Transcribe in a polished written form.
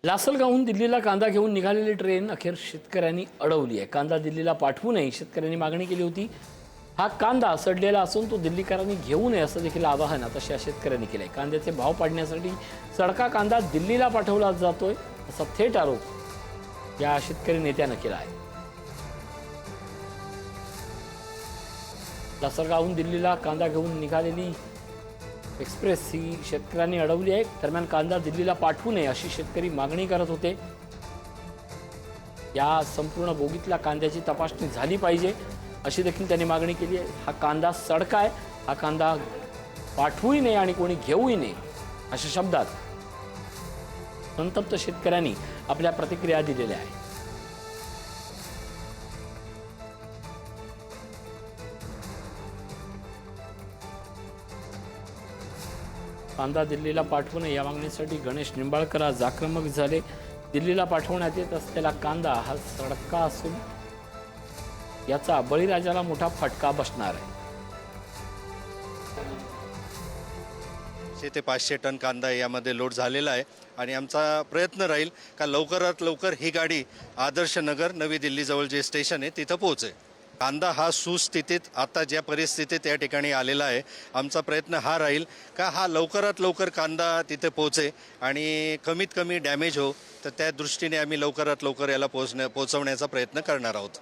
लासलगावहून दिल्लीला कांदा घेऊन निघालेली ट्रेन अखेर शेतकऱ्यांनी अडवली आहे। कांदा दिल्लीला पाठवू नये शेतकऱ्यांनी मागणी केली होती। हा कांदा सडलेला असून तो दिल्लीकरांनी घेऊ नये असं देखील आवाहन आता शेतकऱ्यांनी केलंय। कांद्याचे भाव पाडण्यासाठी सडका कांदा दिल्लीला पाठवला जातोय असा थेट आरोप या शेतकरी नेत्यानं केला आहे। लासलगावहून दिल्लीला कांदा घेऊन निघालेली एक्सप्रेस ही शेतकऱ्यांनी अडवली आहे। दरम्यान कांदा दिल्लीला पाठवू नये अशी शेतकरी मागणी करत होते। या संपूर्ण बोगीतल्या कांद्याची तपासणी झाली पाहिजे अशी देखील त्यांनी मागणी केली आहे। हा कांदा सडका आहे, हा कांदा पाठवूही नये आणि कोणी घेऊही नये अशा शब्दात संतप्त शेतकऱ्यांनी आपल्या प्रतिक्रिया दिलेल्या आहेत। कांदा दिल्लीला पाठवू नये या मागणीसाठी गणेश निंबाळकर आज आक्रमक झाले। दिल्लीला पाठवण्यात येत असलेला कांदा हा सडका असून याचा बळीराजाला मोठा फटका बसणार आहे। 400 ते 500 टन कांदा यामध्ये लोड झालेला आहे आणि आमचा प्रयत्न राहील का लवकरात लवकर ही गाडी आदर्श नगर नवी दिल्ली जवळ जे स्टेशन आहे तिथं पोहोचेल। कांदा हा सुस्थितीत आता ज्या परिस्थितीत या ठिकाणी आलेला आहे, आमचा प्रयत्न हा राहील का हा लवकरात लवकर कांदा तिथे पोहोचे आणि कमीत कमी डॅमेज हो, तर त्या दृष्टीने आम्ही लवकरात लवकर याला पोहोचवण्याचा प्रयत्न करणार आहोत।